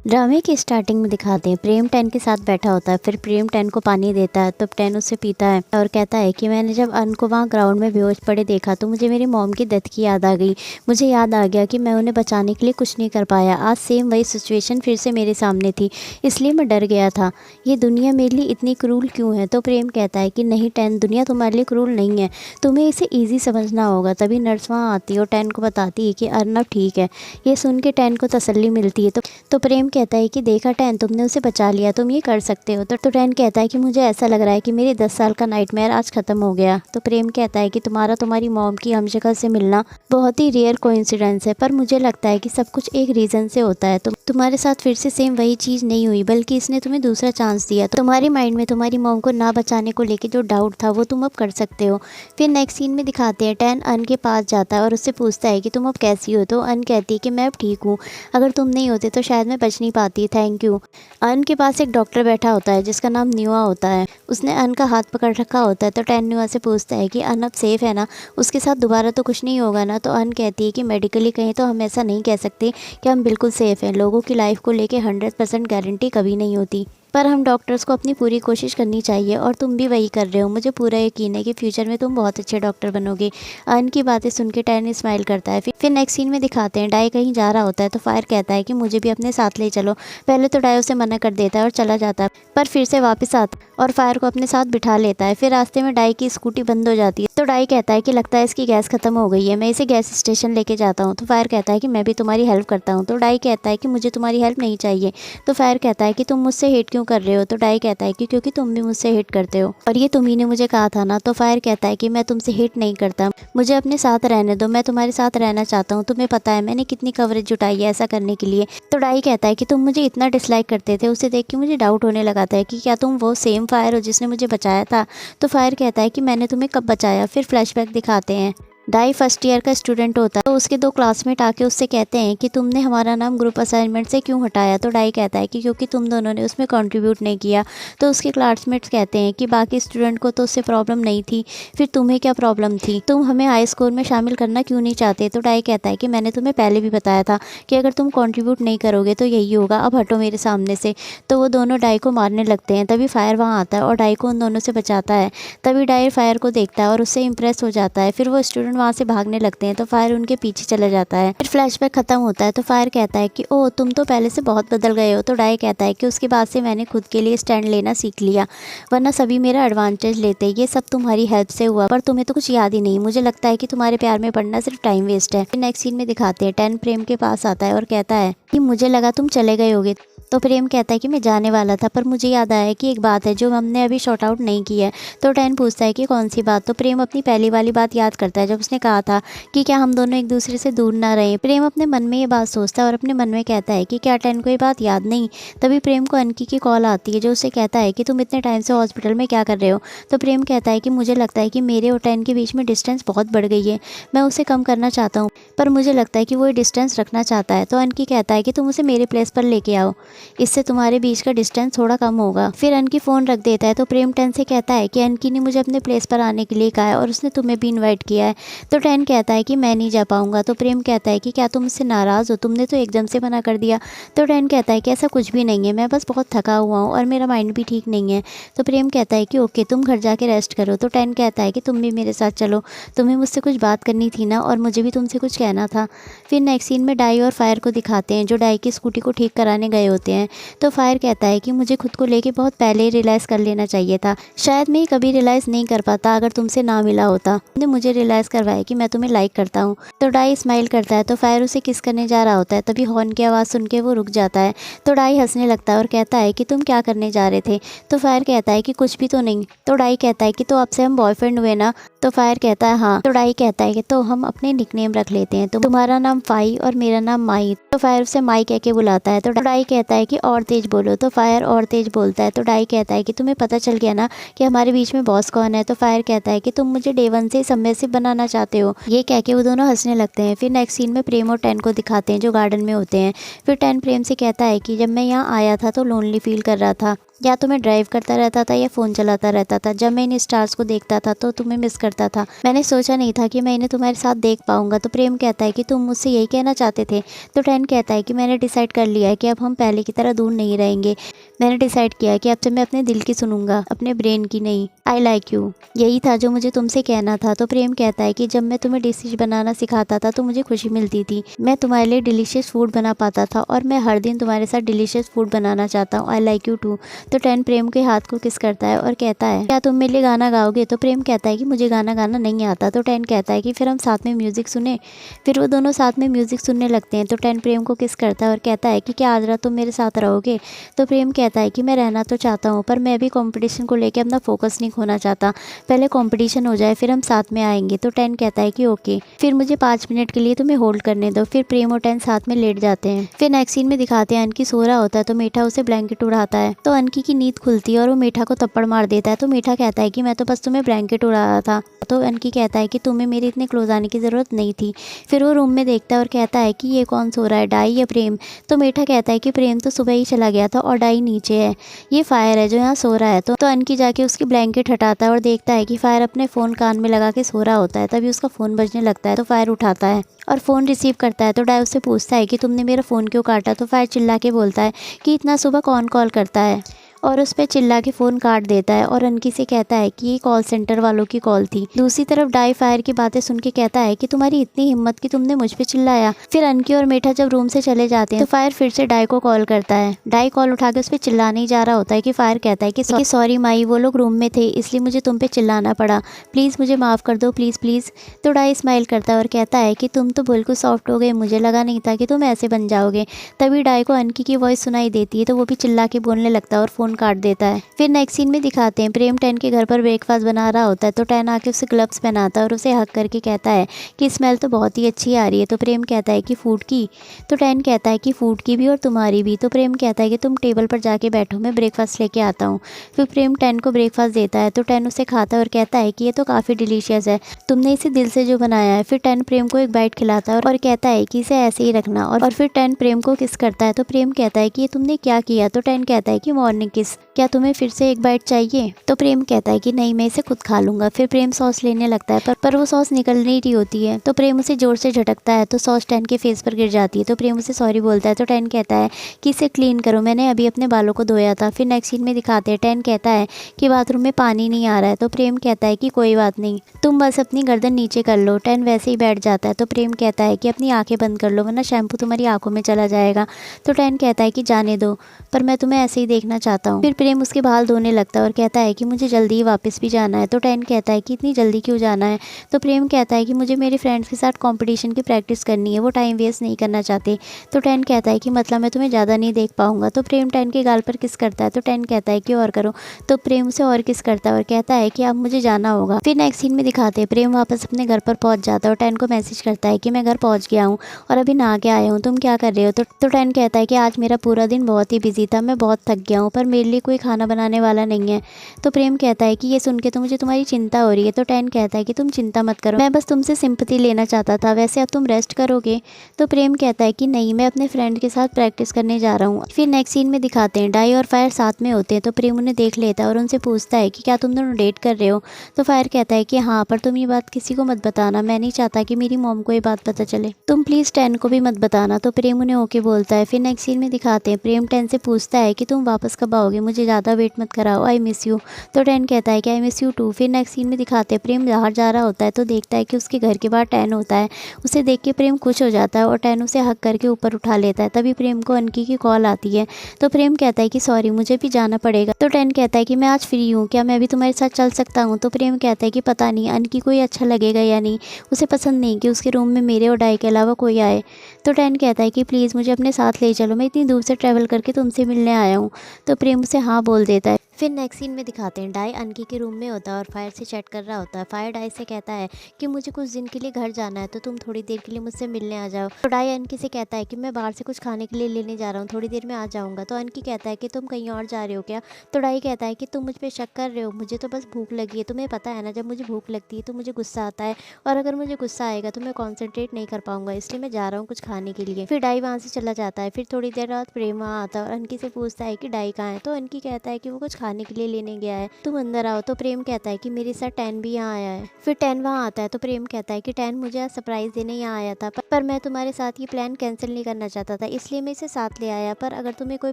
ड्रामे की स्टार्टिंग में दिखाते हैं प्रेम 10 के साथ बैठा होता है। फिर प्रेम 10 को पानी देता है तो 10 उससे पीता है और कहता है कि मैंने जब अन को वहाँ ग्राउंड में बेहोश पड़े देखा तो मुझे मेरी मॉम की डेथ की याद आ गई। मुझे याद आ गया कि मैं उन्हें बचाने के लिए कुछ नहीं कर पाया। आज सेम वही सिचुएशन फिर से मेरे सामने थी, इसलिए मैं डर गया था। ये दुनिया मेरे लिए इतनी क्रूल क्यों है? तो प्रेम कहता है कि नहीं 10, दुनिया तुम्हारे लिए क्रूल नहीं है, तुम्हें इसे ईजी समझना होगा। तभी नर्स वहाँ आती है और 10 को बताती है कि अर्नब ठीक है। ये सुन के 10 को तसल्ली मिलती है। तो प्रेम कहता है कि देखा 10, तुमने उसे बचा लिया, तुम ये कर सकते हो। तो 10 कहता है कि मुझे ऐसा लग रहा है कि मेरी 10 साल का नाइटमेयर आज ख़त्म हो गया। तो प्रेम कहता है कि तुम्हारी मॉम की हमशक्ल से मिलना बहुत ही रेयर कोइंसिडेंस है, पर मुझे लगता है कि सब कुछ एक रीज़न से होता है। तुम्हारे साथ फिर से सेम वही चीज़ नहीं हुई, बल्कि इसने तुम्हें दूसरा चांस दिया। तो तुम्हारी माइंड में तुम्हारी मॉम को ना बचाने को लेके जो डाउट था वो तुम अब कर सकते हो। फिर नेक्स्ट सीन में दिखाते हैं 10 अन के पास जाता है और उससे पूछता है कि तुम अब कैसी हो? तो अन कहती है कि मैं अब ठीक हूँ, अगर तुम नहीं होते तो शायद मैं बच नहीं पाती, थैंक यू। अन के पास एक डॉक्टर बैठा होता है जिसका नाम न्यूआ होता है। उसने अन का हाथ पकड़ रखा होता है। तो 10 न्यूआ से पूछता है कि अन अब सेफ है ना, उसके साथ दोबारा तो कुछ नहीं होगा ना? तो अन कहती है कि मेडिकली कहीं तो हम ऐसा नहीं कह सकते कि हम बिल्कुल सेफ़ हैं। लोगों की लाइफ को लेके 100% गारंटी कभी नहीं होती, पर हम डॉक्टर्स को अपनी पूरी कोशिश करनी चाहिए और तुम भी वही कर रहे हो। मुझे पूरा यकीन है कि फ्यूचर में तुम बहुत अच्छे डॉक्टर बनोगे। अन की बातें सुन के 10 स्माइल करता है। फिर नेक्स्ट सीन में दिखाते हैं डाई कहीं जा रहा होता है। तो फायर कहता है कि मुझे भी अपने साथ ले चलो। पहले तो डाई उसे मना कर देता है और चला जाता है, पर फिर से वापस आता और फायर को अपने साथ बिठा लेता है। फिर रास्ते में डाई की स्कूटी बंद हो जाती है। तो डाई कहता है कि लगता है इसकी गैस खत्म हो गई है, मैं इसे गैस स्टेशन लेके जाता हूँ। तो फायर कहता है कि मैं भी तुम्हारी हेल्प करता हूँ। तो डाई कहता है कि मुझे तुम्हारी हेल्प नहीं चाहिए। तो फायर कहता है कि तुम मुझसे हेट क्यों कर रहे हो? तो डाई कहता है कि क्योंकि तुम भी मुझसे हेट करते हो और ये तुम ही ने मुझे कहा था ना। तो फायर कहता है कि मैं तुमसे हेट नहीं करता, मुझे अपने साथ रहने दो, मैं तुम्हारे साथ रहना चाहता हूँ। तुम्हें पता है मैंने कितनी कवरेज जुटाई है ऐसा करने के लिए। तो डाई कहता है कि तुम मुझे इतना डिसलाइक करते थे, उसे देख के मुझे डाउट होने लगा था कि क्या तुम वो सेम फायर हो जिसने मुझे बचाया था। तो फायर कहता है कि मैंने तुम्हें कब बचाया? फिर फ्लैशबैक दिखाते हैं डाई फर्स्ट ईयर का स्टूडेंट होता है। तो उसके दो क्लासमेट आके उससे कहते हैं कि तुमने हमारा नाम ग्रुप असाइनमेंट से क्यों हटाया? तो डाई कहता है कि क्योंकि तुम दोनों ने उसमें कंट्रीब्यूट नहीं किया। तो उसके क्लासमेट्स कहते हैं कि बाकी स्टूडेंट को तो उससे प्रॉब्लम नहीं थी, फिर तुम्हें क्या प्रॉब्लम थी? तुम हमें हाई स्कूल में शामिल करना क्यों नहीं चाहते? तो डाई कहता है कि मैंने तुम्हें पहले भी बताया था कि अगर तुम कंट्रीब्यूट नहीं करोगे तो यही होगा, अब हटो मेरे सामने से। तो वो दोनों डाई को मारने लगते हैं। तभी फायर वहाँ आता है और डाई को उन दोनों से बचाता है। तभी डाई फायर को देखता है और उससे इंप्रेस हो जाता है। फिर वो स्टूडेंट वहाँ से भागने लगते हैं तो फायर उनके पीछे चला जाता है। फिर फ्लैशबैक खत्म होता है तो फायर कहता है कि ओह तुम तो पहले से बहुत बदल गए हो। तो डाई कहता है कि उसके बाद से मैंने खुद के लिए स्टैंड लेना सीख लिया, वरना सभी मेरा एडवांटेज लेते। ये सब तुम्हारी हेल्प से हुआ, पर तुम्हें तो कुछ याद ही नहीं। मुझे लगता है कि तुम्हारे प्यार में पड़ना सिर्फ टाइम वेस्ट है। फिर नेक्स्ट सीन में दिखाते हैं 10 प्रेम के पास आता है और कहता है कि मुझे लगा तुम चले गए होगे। तो प्रेम कहता है कि मैं जाने वाला था, पर मुझे याद आया कि एक बात है जो हमने अभी शॉर्ट आउट नहीं की है। तो 10 पूछता है कि कौन सी बात? तो प्रेम अपनी पहली वाली बात याद करता है जब उसने कहा था कि क्या हम दोनों एक दूसरे से दूर ना रहें। प्रेम अपने मन में ये बात सोचता है और अपने मन में कहता है कि क्या 10 को ये बात याद नहीं। तभी प्रेम को अनकी की कॉल आती है जो उसे कहता है कि तुम इतने टाइम से हॉस्पिटल में क्या कर रहे हो? तो प्रेम कहता है कि मुझे लगता है कि मेरे और 10 के बीच में डिस्टेंस बहुत बढ़ गई है, मैं उसे कम करना चाहता हूँ, पर मुझे लगता है कि वो ये डिस्टेंस रखना चाहता है। तो अनकी कहता है कि तुम उसे मेरे प्लेस पर लेके आओ, इससे तुम्हारे बीच का डिस्टेंस थोड़ा कम होगा। फिर अनकी फ़ोन रख देता है। तो प्रेम 10 से कहता है कि अनकी ने मुझे अपने प्लेस पर आने के लिए कहा है और उसने तुम्हें भी इनवाइट किया है। तो 10 कहता है कि मैं नहीं जा पाऊंगा। तो प्रेम कहता है कि क्या तुम मुझसे नाराज़ हो? तुमने तो एकदम से मना कर दिया। तो 10 कहता है कि ऐसा कुछ भी नहीं है, मैं बस बहुत थका हुआ हूँ और मेरा माइंड भी ठीक नहीं है। तो प्रेम कहता है कि ओके तुम घर जाके रेस्ट करो। तो 10 कहता है कि तुम भी मेरे साथ चलो, तुम्हें मुझसे कुछ बात करनी थी ना, और मुझे भी तुमसे कुछ कहना था। फिर नेक्स्ट सीन में डाई और फायर को दिखाते हैं जो डाई की स्कूटी को ठीक कराने गए होते हैं। तो फायर कहता है कि मुझे खुद को लेके बहुत पहले ही रियलाइज़ कर लेना चाहिए था, शायद मैं कभी रियलाइज़ नहीं कर पाता अगर तुमसे ना मिला होता। तुमने मुझे रियलाइज़ करवाया कि मैं तुम्हें लाइक करता हूँ। तो डाई स्माइल करता है। तो फायर उसे किस करने जा रहा होता है, तभी हॉर्न की आवाज़ सुन के वो रुक जाता है। तो डाई हंसने लगता है और कहता है कि तुम क्या करने जा रहे थे? तो फायर कहता है कि कुछ भी तो नहीं। तो डाई कहता है कि तो अब से हम बॉयफ्रेंड हुए ना? तो फायर कहता है हाँ। तो डाई कहता है कि तो हम अपने निकनेम रख लेते हैं, तो तुम्हारा नाम फाई और मेरा नाम माई। तो फायर उसे माई कह के बुलाता है। तो डाई कहता है कि और तेज बोलो। तो फायर और तेज बोलता है। तो डाई कहता है कि तुम्हें पता चल गया ना कि हमारे बीच में बॉस कौन है? तो फायर कहता है कि तुम मुझे डे 1 से सबमिसिव बनाना चाहते हो। ये कह के वो दोनों हंसने लगते हैं। फिर नेक्स्ट सीन में प्रेम और 10 को दिखाते हैं जो गार्डन में होते हैं। फिर 10 प्रेम से कहता है कि जब मैं यहाँ आया था तो लोनली फील कर रहा था, या तो मैं ड्राइव करता रहता था या फ़ोन चलाता रहता था। जब मैं इन स्टार्स को देखता था तो तुम्हें मिस करता था। मैंने सोचा नहीं था कि मैं इन्हें तुम्हारे साथ देख पाऊंगा। तो प्रेम कहता है कि तुम मुझसे यही कहना चाहते थे। तो टैन कहता है कि मैंने डिसाइड कर लिया है कि अब हम पहले की तरह दूर नहीं रहेंगे। मैंने डिसाइड किया है कि अब से मैं अपने दिल की सुनूंगा, अपने ब्रेन की नहीं। आई लाइक यू, यही था जो मुझे तुमसे कहना था। तो प्रेम कहता है कि जब मैं तुम्हें डिशेज बनाना सिखाता था तो मुझे खुशी मिलती थी। मैं तुम्हारे लिए डिलीशियस फूड बना पाता था और मैं हर दिन तुम्हारे साथ डिलीशियस फूड बनाना चाहता हूँ। I like you too. तो टैन प्रेम के हाथ को किस करता है और कहता है क्या तुम मेरे लिए गाना गाओगे। तो प्रेम कहता है कि मुझे गाना गाना नहीं आता। तो टैन कहता है कि फिर हम साथ में म्यूजिक सुने। फिर वो दोनों साथ में म्यूजिक सुनने लगते हैं। तो टैन प्रेम को किस करता है और कहता है कि क्या आज रात तुम मेरे साथ रहोगे। तो प्रेम कहता है कि मैं रहना तो चाहता हूँ पर मैं अभी कंपटीशन को लेकर अपना फोकस नहीं खोना चाहता। पहले कंपटीशन हो जाए फिर हम साथ में आएंगे। तो टैन कहता है कि ओके, फिर मुझे 5 मिनट के लिए तुम्हें होल्ड करने दो। फिर प्रेम और टैन साथ में लेट जाते हैं। फिर नेक्स्ट सीन में दिखाते हैं अनकी सो रहा होता है तो मीठा उसे ब्लैंकेट उड़ाता है। तो अनकी की नींद खुलती है और वो मीठा को थप्पड़ मार देता है। तो मीठा कहता है कि मैं तो बस तुम्हें ब्लैंकेट उड़ा रहा था। तो अनकी कहता है कि तुम्हें मेरे इतने क्लोज आने की ज़रूरत नहीं थी। फिर वो रूम में देखता है और कहता है कि ये कौन सो रहा है, डाई या प्रेम। तो मीठा कहता है कि प्रेम तो सुबह ही चला गया था और डाई नीचे है, ये फायर है जो यहाँ सो रहा है। तो अनकी जाके उसकी ब्लैंकेट हटाता है और देखता है कि फायर अपने फ़ोन कान में लगा के सो रहा होता है। तभी उसका फ़ोन बजने लगता है तो फायर उठाता है और फ़ोन रिसीव करता है। तो डाई उससे पूछता है कि तुमने मेरा फ़ोन क्यों काटा। तो फायर चिल्ला के बोलता है कि इतना सुबह कौन कॉल करता है, और उस पर चिल्ला के फ़ोन काट देता है और अनकी से कहता है कि ये कॉल सेंटर वालों की कॉल थी। दूसरी तरफ डाई फायर की बातें सुन के कहता है कि तुम्हारी इतनी हिम्मत कि तुमने मुझ पे चिल्लाया। फिर अनकी और मीठा जब रूम से चले जाते हैं तो फायर फिर से डाई को कॉल करता है। डाई कॉल उठा के उस पर चिल्लाने ही जा रहा होता है कि फायर कहता है कि सॉरी माई, वो लोग रूम में थे इसलिए मुझे तुम पे चिल्लाना पड़ा, प्लीज़ मुझे माफ़ कर दो प्लीज़ प्लीज़। तो डाई स्माइल करता है और कहता है कि तुम तो बिल्कुल सॉफ्ट हो गए, मुझे लगा नहीं था कि तुम ऐसे बन जाओगे। तभी डाई को अनकी की वॉइस सुनाई देती है तो वो भी चिल्ला के बोलने लगता है और फ़ोन काट देता है। फिर नेक्स्ट सीन में दिखाते हैं प्रेम टैन के घर पर ब्रेकफास्ट बना रहा होता है। तो टैन आके उसे ग्लव्स पहनाता है और उसे हक करके कहता है कि स्मेल तो बहुत ही अच्छी आ रही है। तो प्रेम कहता है कि फूड की। तो टैन कहता है कि फूड की भी और तुम्हारी भी। तो प्रेम कहता है कि तुम टेबल पर जाके बैठो, मैं ब्रेकफास्ट लेके आता हूँ। फिर प्रेम टैन को ब्रेकफास्ट देता है तो टैन उसे खाता है और कहता है कि ये तो काफ़ी डिलीशियस है, तुमने इसे दिल से जो बनाया है। फिर टैन प्रेम को एक बाइट खिलाता है और कहता है कि इसे ऐसे ही रखना। और फिर टैन प्रेम को किस करता है। तो प्रेम कहता है कि ये तुमने क्या किया। तो टैन कहता है कि मॉर्निंग किस, क्या तुम्हें फिर से एक बाइट चाहिए। तो प्रेम कहता है कि नहीं, मैं इसे खुद खा लूंगा। फिर प्रेम सॉस लेने लगता है पर वो सॉस निकल नहीं रही होती है। तो प्रेम उसे जोर से झटकता है तो सॉस टैन के फेस पर गिर जाती है। तो प्रेम उसे सॉरी बोलता है। तो टैन कहता है कि इसे क्लीन करो, मैंने अभी अपने बालों को धोया था। फिर नेक्स्ट सीन में दिखाते हैं टैन कहता है कि बाथरूम में पानी नहीं आ रहा है। तो प्रेम कहता है कि कोई बात नहीं, तुम बस अपनी गर्दन नीचे कर लो। टैन वैसे ही बैठ जाता है। तो प्रेम कहता है कि अपनी आंखें बंद कर लो वरना शैम्पू तुम्हारी आंखों में चला जाएगा। तो टैन कहता है कि जाने दो, पर मैं तुम्हें ऐसे ही देखना चाहता हूँ। फिर प्रेम उसके बाल धोने लगता है और कहता है कि मुझे जल्दी ही वापस भी जाना है। तो टैन कहता है कि इतनी जल्दी क्यों जाना है। तो प्रेम कहता है कि मुझे मेरे फ्रेंड्स के साथ कंपटीशन की प्रैक्टिस करनी है, वो टाइम वेस्ट नहीं करना चाहते। तो टैन कहता है कि मतलब मैं तुम्हें ज़्यादा नहीं देख पाऊंगा। तो प्रेम टैन के गाल पर किस करता है। तो टैन कहता है कि और करो। तो प्रेम उसे और किस करता है और कहता है कि अब मुझे जाना होगा। फिर नेक्स्ट सीन में दिखाते हैं प्रेम वापस अपने घर पर पहुंच जाता है और टैन को मैसेज करता है कि मैं घर पहुंच गया हूँ और अभी नहा के आया हूँ, तुम क्या कर रहे हो। तो टैन कहता है कि आज मेरा पूरा दिन बहुत ही बिजी था, मैं बहुत थक गया हूँ, पर मेरे लिए कोई खाना बनाने वाला नहीं है। तो प्रेम कहता है कि ये सुन के तो मुझे तुम्हारी चिंता हो रही है। तो टैन कहता है कि तुम चिंता मत करो, मैं बस तुमसे सिंपैथी लेना चाहता था, वैसे अब तुम रेस्ट करोगे। तो प्रेम कहता है कि नहीं, मैं अपने फ्रेंड के साथ प्रैक्टिस करने जा रहा हूँ। फिर नेक्स्ट सीन में दिखाते हैं डाई और फायर साथ में होते हैं। तो प्रेम उन्हें देख लेता है और उनसे पूछता है कि क्या तुम दोनों डेट कर रहे हो। तो फायर कहता है कि हाँ, पर तुम ये बात किसी को मत बताना, मैं नहीं चाहता कि मेरी मॉम को ये बात पता चले, तुम प्लीज़ टैन को भी मत बताना। तो प्रेम उन्हें ओके बोलता है। फिर नेक्स्ट सीन में दिखाते हैं प्रेम टैन से पूछता है कि तुम वापस कब आओगे, मुझे ज़्यादा वेट मत कराओ, आई मिस यू। तो टैन कहता है कि आई मिस यू टू। फिर नेक्स्ट सीन में दिखाते हैं प्रेम बाहर जा रहा होता है तो देखता है कि उसके घर के बाहर टैन होता है। उसे देख के प्रेम खुश हो जाता है और टैन उसे हक करके ऊपर उठा लेता है। तभी प्रेम को अनकी की कॉल आती है। तो प्रेम कहता है कि सॉरी, मुझे भी जाना पड़ेगा। तो टैन कहता है कि मैं आज फ्री हूँ, क्या मैं भी तुम्हारे साथ चल सकता हूँ। तो प्रेम कहता है कि पता नहीं अनकी को ये अच्छा लगेगा या नहीं, उसे पसंद नहीं कि उसके रूम में मेरे और डाई के अलावा कोई आए। तो टैन कहता है कि प्लीज़ मुझे अपने साथ ले चलो, मैं इतनी दूर से ट्रैवल करके तुमसे मिलने आया हूँ। तो प्रेम उसे हाँ बोल देता है। फिर नेक्स्ट सीन में दिखाते हैं डाई अनकी के रूम में होता है और फायर से चैट कर रहा होता है। फायर डाई से कहता है कि मुझे कुछ दिन के लिए घर जाना है, तो तुम थोड़ी देर के लिए मुझसे मिलने आ जाओ। तो डाई अनकी से कहता है कि मैं बाहर से कुछ खाने के लिए लेने जा रहा हूँ, थोड़ी देर में आ जाऊँगा। तो अनकी कहता है कि तुम कहीं और जा रहे हो क्या। तो डाई कहता है कि तुम मुझ पर शक कर रहे हो, मुझे तो बस भूख लगी है, तुम्हें पता है ना, जब मुझे भूख लगती है तो मुझे गुस्सा आता है, और अगर मुझे गुस्सा आएगा तो मैं कॉन्सेंट्रेट नहीं कर पाऊंगा, इसलिए मैं जा रहा हूँ कुछ खाने के लिए। फिर डाई वहाँ से चला जाता है। फिर थोड़ी देर बाद प्रेम वहाँ आता है और अनकी से पूछता है कि डाई कहाँ है। तो अनकी कहता है कि वो कुछ खाने के लिए लेने गया है, तुम अंदर आओ। तो प्रेम कहता है कि मेरे साथ टैन भी यहाँ आया है। फिर टैन वहाँ आता है तो प्रेम कहता है कि टैन मुझे आज सरप्राइज़ देने यहाँ आया था, पर मैं तुम्हारे साथ ये प्लान कैंसिल नहीं करना चाहता था, इसलिए मैं इसे साथ ले आया, पर अगर तुम्हें कोई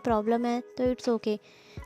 प्रॉब्लम है तो इट्स ओके।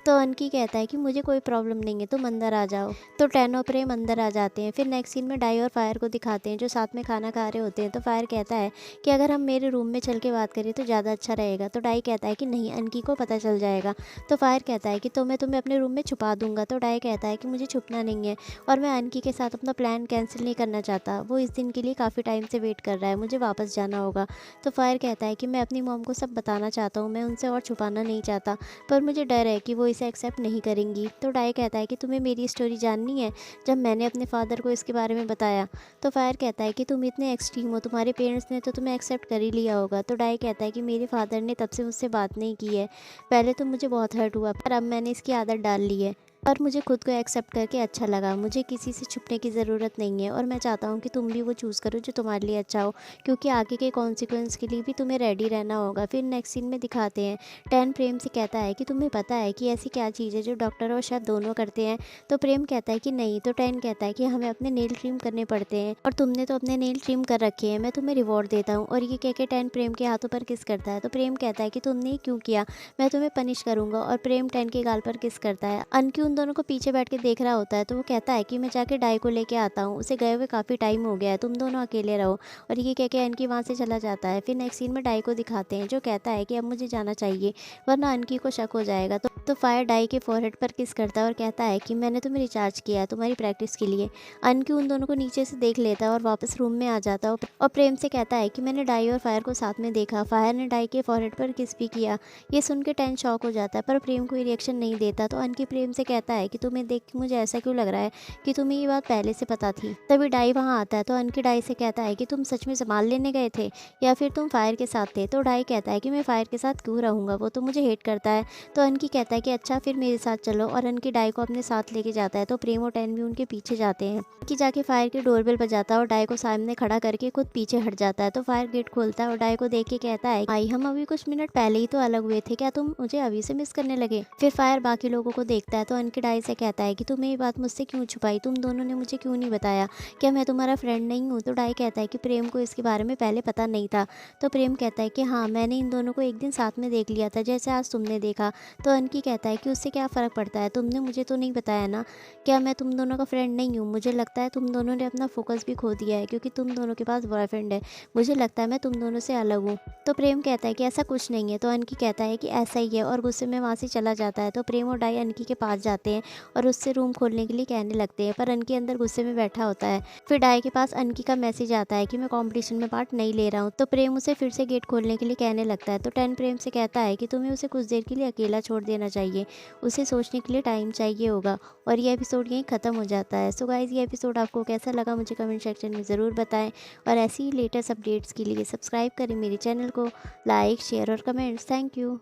तो अनकी कहता है कि मुझे कोई प्रॉब्लम नहीं है, तुम अंदर आ जाओ। तो टैन और प्रेम अंदर आ जाते हैं। फिर नेक्स्ट सीन में डाई और फायर को दिखाते हैं जो साथ में खाना खा रहे होते हैं। तो फायर कहता है कि अगर हम मेरे रूम में चल के बात करें तो ज़्यादा अच्छा रहेगा। तो डाई कहता है कि नहीं, अनकी को पता चल जाएगा। तो फायर कहता है कि तो मैं तुम्हें अपने रूम में छुपा दूंगा। तो डाई कहता है कि मुझे छुपना नहीं है और मैं अनकी के साथ अपना प्लान कैंसिल नहीं करना चाहता। वो इस दिन के लिए काफ़ी टाइम से वेट कर रहा है, मुझे वापस जाना होगा। तो फायर कहता है कि मैं अपनी मॉम को सब बताना चाहता हूँ, मैं उनसे और छुपाना नहीं चाहता, पर मुझे डर है कि वो इसे एक्सेप्ट नहीं करेंगी। तो डाई कहता है कि तुम्हें मेरी स्टोरी जाननी है, जब मैंने अपने फादर को इसके बारे में बताया। तो फायर कहता है कि तुम इतने एक्सट्रीम हो, तुम्हारे पेरेंट्स ने तो तुम्हें एक्सेप्ट कर ही लिया होगा। तो डाई कहता है कि मेरे फादर ने तब से मुझसे बात नहीं की है, पहले तो मुझे बहुत हर्ट हुआ, पर अब मैंने इसकी आदत डाल ली है और मुझे खुद को एक्सेप्ट करके अच्छा लगा। मुझे किसी से छुपने की ज़रूरत नहीं है और मैं चाहता हूँ कि तुम भी वो चूज़ करो जो तुम्हारे लिए अच्छा हो, क्योंकि आगे के कॉन्सिक्वेंस के लिए भी तुम्हें रेडी रहना होगा। फिर नेक्स्ट सीन में दिखाते हैं टैन प्रेम से कहता है कि तुम्हें पता है कि ऐसी क्या चीज़ है जो डॉक्टर और शेफ दोनों करते हैं। तो प्रेम कहता है कि नहीं। तो टैन कहता है कि हमें अपने नेल ट्रिम करने पड़ते हैं और तुमने तो अपने नेल ट्रिम कर रखे हैं, मैं तुम्हें रिवॉर्ड देता हूँ। और ये कह के टैन प्रेम के हाथों पर किस करता है। तो प्रेम कहता है कि तुमने क्यों किया, मैं तुम्हें पनिश करूंगा। और प्रेम टैन के गाल पर किस करता है। अनकी उन दोनों को पीछे बैठ के देख रहा होता है तो वो कहता है कि मैं जाके डाई को लेके आता हूँ, उसे गए हुए काफ़ी टाइम हो गया है, तुम दोनों अकेले रहो। और ये कह के अनकी वहाँ से चला जाता है। फिर नेक्स्ट सीन में डाई को दिखाते हैं जो कहता है कि अब मुझे जाना चाहिए वरना अनकी को शक हो जाएगा। तो फायर डाई के फॉरहेड पर किस करता है और कहता है कि मैंने तुम्हें रिचार्ज किया है तुम्हारी प्रैक्टिस के लिए। अनकी उन दोनों को नीचे से देख लेता है और वापस रूम में आ जाता है और प्रेम से कहता है कि मैंने डाई और फायर को साथ में देखा, फायर ने डाई के फॉरहेड पर किस भी किया। ये सुन के टैन शॉक हो जाता है पर प्रेम कोई रिएक्शन नहीं देता। तो अनकी प्रेम से कहता है कि तुम्हें देख के मुझे ऐसा क्यों लग रहा है कि तुम्हें ये बात पहले से पता थी। तभी डाई वहाँ आता है तो अनकी डाई से कहता है कि तुम सच में सामान लेने गए थे या फिर तुम फायर के साथ थे। तो डाई कहता है कि मैं फायर के साथ क्यों रहूँगा, वो तो मुझे हेट करता है। तो अनकी कहता है कि अच्छा फिर मेरे साथ चलो और अनकी डाई को अपने साथ लेके जाता है। तो प्रेम और टैन भी उनके पीछे जाते हैं कि जाके फायर की डोरबेल बजाता है और डाई को सामने खड़ा करके खुद पीछे हट जाता है। तो फायर गेट खोलता है और डाई को देख के कहता है भाई हम अभी कुछ मिनट पहले ही तो अलग हुए थे, क्या तुम मुझे अभी से मिस करने लगे। फिर फायर बाकी लोगों को देखता है तो अनकी डाई से कहता है कि तुम्हें ये बात मुझसे क्यों छुपाई, तुम दोनों ने मुझे क्यों नहीं बताया, क्या मैं तुम्हारा फ्रेंड नहीं हूँ। तो डाई कहता है कि प्रेम को इसके बारे में पहले पता नहीं था। तो प्रेम कहता है कि हाँ मैंने इन दोनों को एक दिन साथ में देख लिया था जैसे आज तुमने देखा। तो अनकी कहता है कि उससे क्या फ़र्क पड़ता है, तुमने मुझे तो नहीं बताया ना, क्या मैं तुम दोनों का फ्रेंड नहीं हूँ। मुझे लगता है तुम दोनों ने अपना फोकस भी खो दिया है क्योंकि तुम दोनों के पास बॉयफ्रेंड है, मुझे लगता है मैं तुम दोनों से अलग हूँ। तो प्रेम कहता है कि ऐसा कुछ नहीं है। तो अनकी कहता है कि ऐसा ही है और गुस्से में वहाँ से चला जाता है। तो प्रेम और डाई अनकी के पास जाते हैं और उससे रूम खोलने के लिए कहने लगते हैं पर अनकी अंदर गुस्से में बैठा होता है। फिर डाई के पास अनकी का मैसेज आता है कि मैं कंपटीशन में पार्ट नहीं ले रहा हूँ। तो प्रेम उसे फिर से गेट खोलने के लिए कहने लगता है। तो टैन प्रेम से कहता है कि तुम्हें उसे कुछ देर के लिए अकेला छोड़ देना चाहिए, उसे सोचने के लिए टाइम चाहिए होगा। और ये एपिसोड यहीं ख़त्म हो जाता है। सो गाइज़ ये एपिसोड आपको कैसा लगा मुझे कमेंट सेक्शन में ज़रूर बताएं और ऐसी ही लेटेस्ट अपडेट्स के लिए सब्सक्राइब करें मेरे चैनल को, लाइक शेयर और कमेंट्स। Thank you.